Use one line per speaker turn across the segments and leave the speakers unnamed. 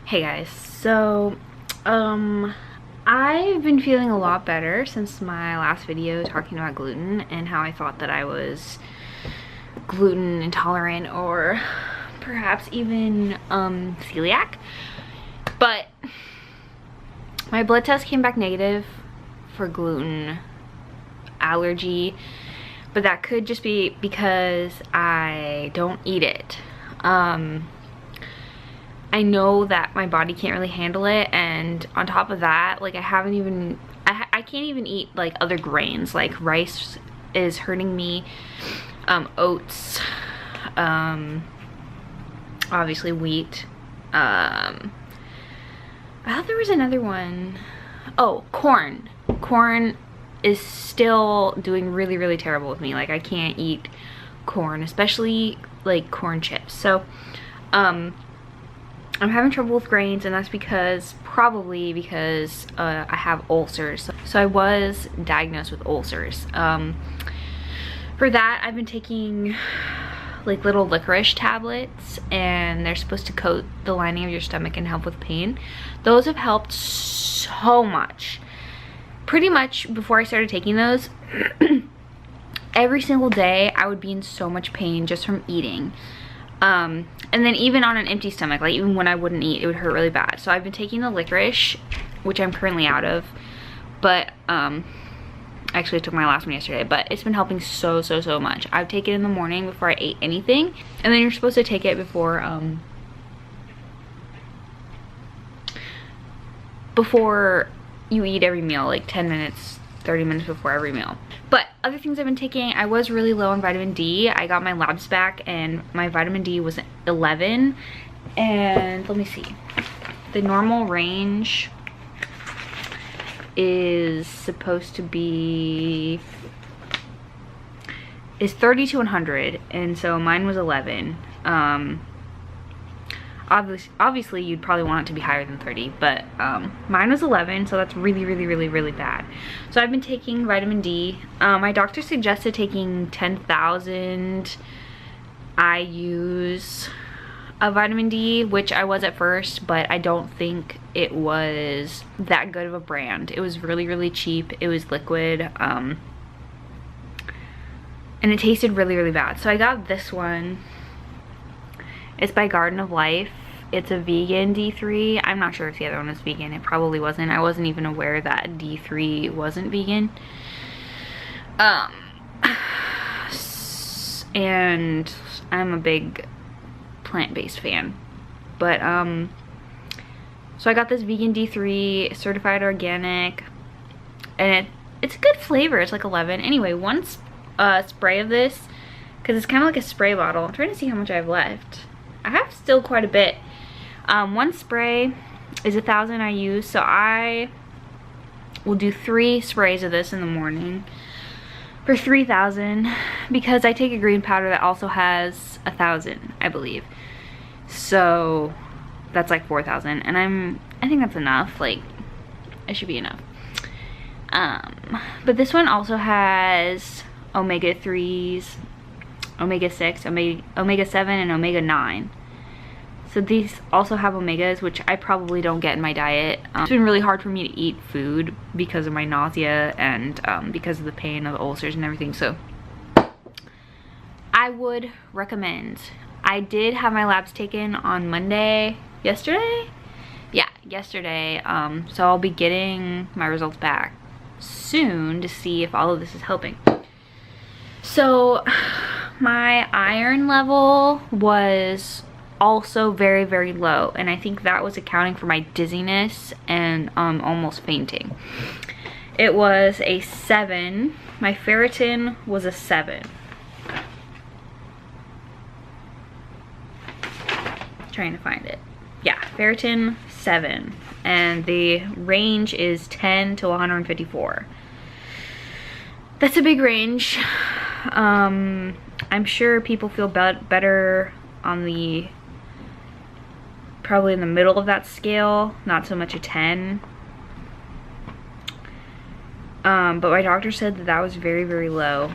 Hey guys, so I've been feeling a lot better since my last video talking about gluten and how I thought that I was gluten intolerant or perhaps even celiac. But my blood test came back negative for gluten allergy, but that could just be because I don't eat it. I know that my body can't really handle it, and on top of that, like I can't even eat like other grains. Like rice is hurting me, oats, obviously wheat. I thought there was another one. Oh, corn. Corn is still doing really terrible with me. Like I can't eat corn, especially like corn chips. So I'm having trouble with grains, and that's probably because I have ulcers. So I was diagnosed with ulcers. For that, I've been taking like little licorice tablets, and they're supposed to coat the lining of your stomach and help with pain. Those have helped so much. Pretty much before I started taking those, every single day I would be in so much pain just from eating. And then even on an empty stomach, like even when I wouldn't eat, it would hurt really bad. So I've been taking the licorice, which I'm currently out of, but actually I took my last one yesterday, but it's been helping so much. I would take it in the morning before I ate anything, and then you're supposed to take it before you eat every meal, like 10 minutes, 30 minutes before every meal. But other things I've been taking, I was really low on vitamin D. I got my labs back and my vitamin D was 11. And let me see. The normal range is supposed to be, is 30 to 100. And so mine was 11. Obviously you'd probably want it to be higher than 30, but mine was 11, so that's really bad. So I've been taking vitamin D. My doctor suggested taking 10,000 IUs of vitamin D, which I was at first, but I don't think it was that good of a brand. It was really cheap. It was liquid, and it tasted really bad. So I got this one. It's by Garden of Life. It's a vegan D3. I'm not sure if the other one is vegan. It probably wasn't. I wasn't even aware that D3 wasn't vegan. And I'm a big plant-based fan. But, so I got this vegan D3, certified organic, and it's a good flavor. It's like 11. Anyway, one spray of this, because it's kind of like a spray bottle. I'm trying to see how much I have left. I have still quite a bit. One spray is 1,000 IUs, so I will do 3 sprays of this in the morning for 3,000, because I take a green powder that also has 1,000, I believe. So that's like 4,000, and I think that's enough. Like, it should be enough. But this one also has omega-3s, omega-6, omega-7, and omega-9. So these also have omegas, which I probably don't get in my diet. It's been really hard for me to eat food because of my nausea and because of the pain of the ulcers and everything. So I would recommend. I did have my labs taken on Monday. Yesterday? Yeah, yesterday. So I'll be getting my results back soon to see if all of this is helping. So my iron level was also very low, and I think that was accounting for my dizziness and almost fainting. It was a 7. My ferritin was a 7. Trying to find it. Yeah, ferritin 7, and the range is 10 to 154. That's a big range. I'm sure people feel better on the, probably in the middle of that scale, not so much a 10. But my doctor said that that was very low.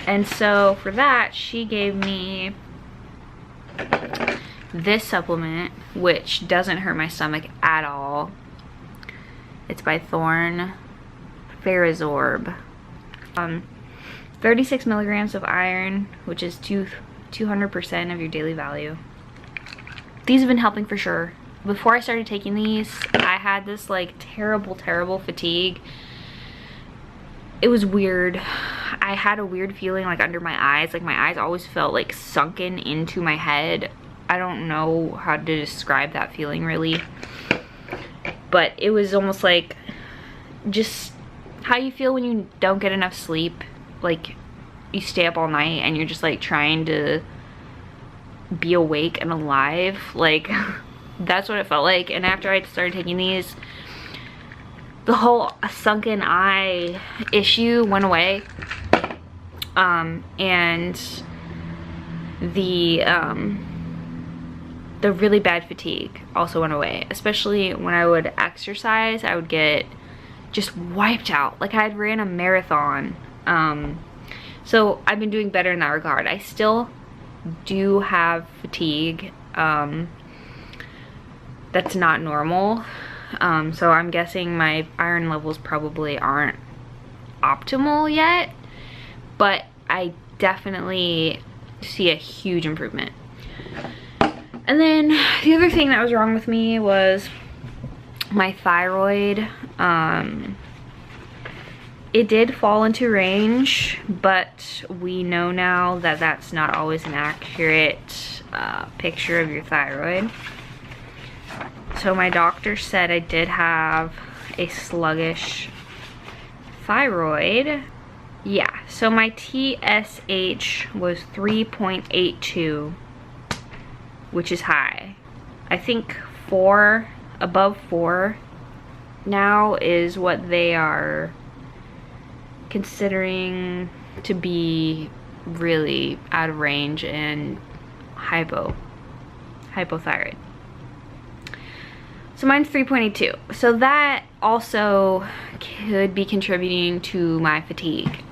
And so for that, she gave me this supplement, which doesn't hurt my stomach at all. It's by Thorne Ferrazorb. 36 milligrams of iron, which is 200% of your daily value. These have been helping for sure. Before I started taking these, I had this like terrible fatigue. It was weird. I had a weird feeling like under my eyes. Like my eyes always felt like sunken into my head. I don't know how to describe that feeling really. But it was almost like just how you feel when you don't get enough sleep. Like you stay up all night and you're just like trying to be awake and alive. Like that's what it felt like. And after I started taking these, the whole sunken eye issue went away. And the really bad fatigue also went away. Especially when I would exercise, I would get just wiped out. Like I had ran a marathon. So I've been doing better in that regard. I still do have fatigue. That's not normal. So I'm guessing my iron levels probably aren't optimal yet, but I definitely see a huge improvement. And then the other thing that was wrong with me was my thyroid. It did fall into range, but we know now that that's not always an accurate picture of your thyroid. So my doctor said I did have a sluggish thyroid. Yeah, so my TSH was 3.82, which is high. I think 4, above 4 now is what they are considering to be really out of range and hypothyroid. So mine's 3.82. So that also could be contributing to my fatigue.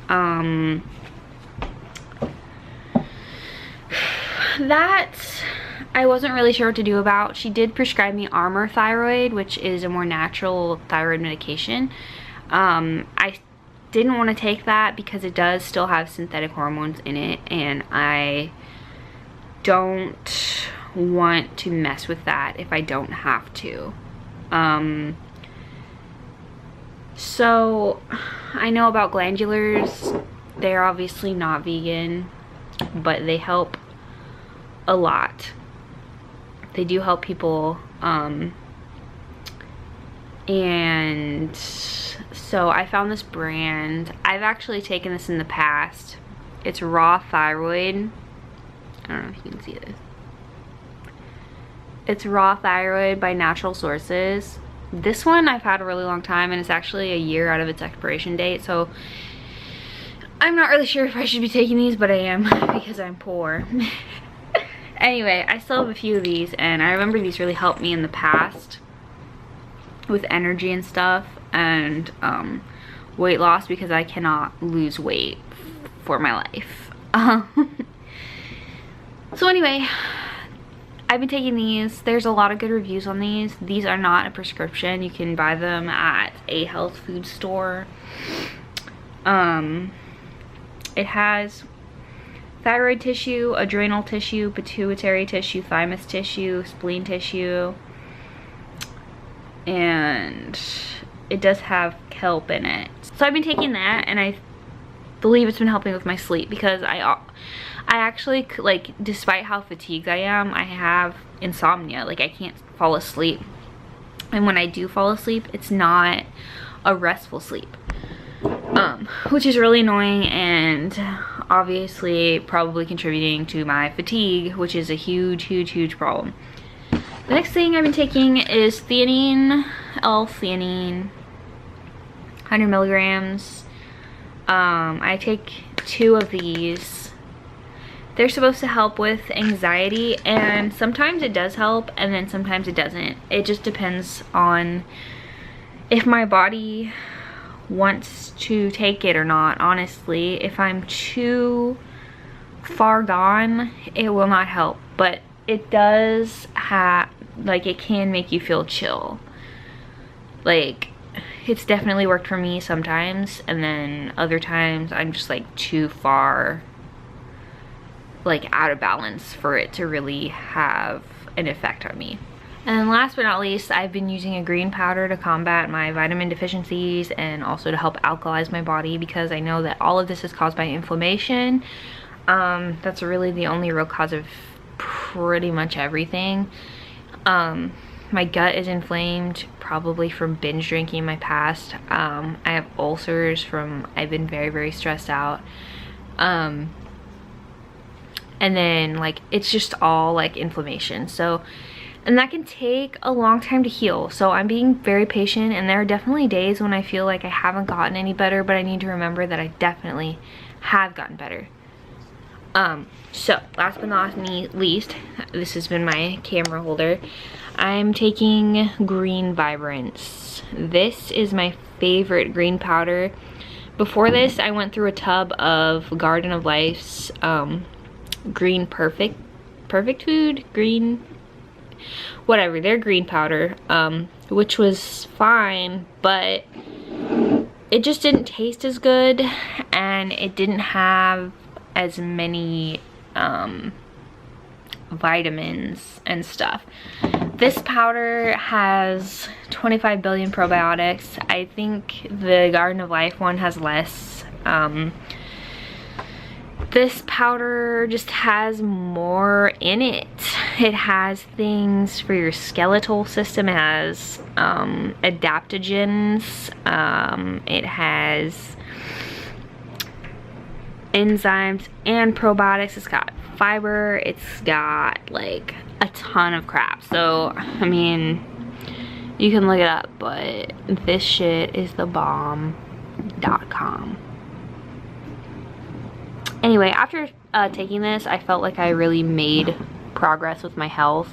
That I wasn't really sure what to do about. She did prescribe me Armour Thyroid, which is a more natural thyroid medication. I didn't want to take that because it does still have synthetic hormones in it, and I don't want to mess with that if I don't have to. So I know about glandulars. They're obviously not vegan, but they help a lot. They do help people, and so I found this brand. I've actually taken this in the past. It's Raw Thyroid. I don't know if you can see this. It's Raw Thyroid by Natural Sources. This one I've had a really long time, and it's actually a year out of its expiration date, so I'm not really sure if I should be taking these, but I am because I'm poor. Anyway, I still have a few of these, and I remember these really helped me in the past with energy and stuff, and weight loss, because I cannot lose weight for my life. So anyway, I've been taking these. There's a lot of good reviews on these. These are not a prescription. You can buy them at a health food store. It has thyroid tissue, adrenal tissue, pituitary tissue, thymus tissue, spleen tissue, and it does have kelp in it. So I've been taking that, and I believe it's been helping with my sleep, because I actually, like, despite how fatigued I am, I have insomnia. Like, I can't fall asleep, and when I do fall asleep, it's not a restful sleep, which is really annoying, and obviously probably contributing to my fatigue, which is a huge problem. The next thing I've been taking is theanine, L-theanine, 100 milligrams. I take 2 of these. They're supposed to help with anxiety, and sometimes it does help, and then sometimes it doesn't. It just depends on if my body wants to take it or not, honestly. If I'm too far gone, it will not help. But it does have, like, it can make you feel chill. Like, it's definitely worked for me sometimes, and then other times I'm just like too far, like, out of balance for it to really have an effect on me. And last but not least, I've been using a green powder to combat my vitamin deficiencies and also to help alkalize my body, because I know that all of this is caused by inflammation. That's really the only real cause of pretty much everything. My gut is inflamed, probably from binge drinking in my past. I have ulcers from, I've been very, very stressed out. And then, like, it's just all like inflammation. So, and that can take a long time to heal. So I'm being very patient, and there are definitely days when I feel like I haven't gotten any better, but I need to remember that I definitely have gotten better. So last but not least, this has been my camera holder. I'm taking Green Vibrance. This is my favorite green powder. Before this, I went through a tub of Garden of Life's green perfect food, green, whatever, their green powder, which was fine, but it just didn't taste as good, and it didn't have as many vitamins and stuff. This powder has 25 billion probiotics. I think the Garden of Life one has less. This powder just has more in it. It has things for your skeletal system. It has adaptogens. It has enzymes and probiotics. It's got fiber. It's got like a ton of crap. So, I mean, you can look it up, but this shit is the bomb.com. Anyway, after taking this, I felt like I really made progress with my health,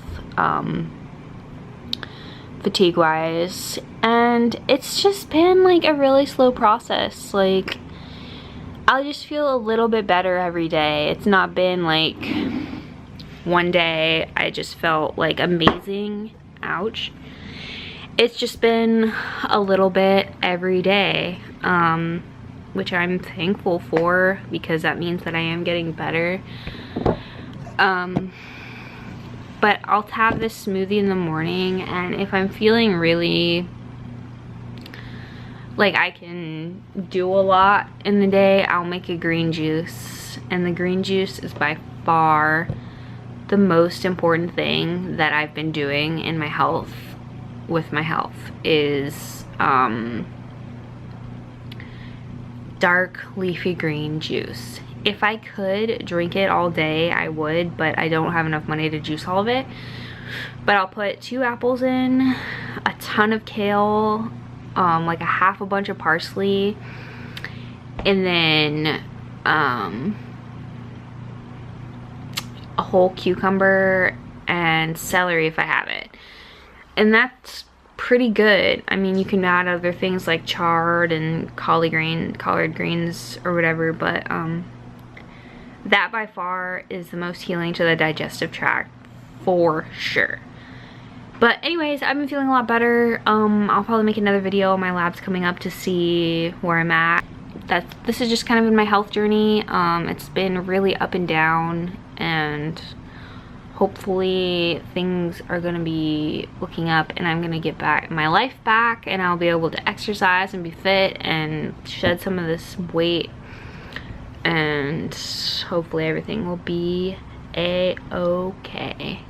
fatigue-wise, and it's just been like a really slow process. Like, I just feel a little bit better every day. It's not been like one day I just felt like amazing, ouch. It's just been a little bit every day, which I'm thankful for, because that means that I am getting better. But I'll have this smoothie in the morning, and if I'm feeling really like I can do a lot in the day, I'll make a green juice. And the green juice is by far the most important thing that I've been doing in my health, with my health, is dark leafy green juice. If I could drink it all day, I would, but I don't have enough money to juice all of it. But I'll put 2 apples in, a ton of kale, like a bunch of parsley, and then a whole cucumber and celery if I have it. And that's pretty good. I mean, you can add other things like chard and collard greens or whatever, but that by far is the most healing to the digestive tract for sure. But anyways, I've been feeling a lot better. I'll probably make another video. My lab's coming up to see where I'm at. This has just kind of been my health journey. It's been really up and down, and hopefully things are gonna be looking up, and I'm gonna get my life back, and I'll be able to exercise and be fit and shed some of this weight, and hopefully everything will be a-okay.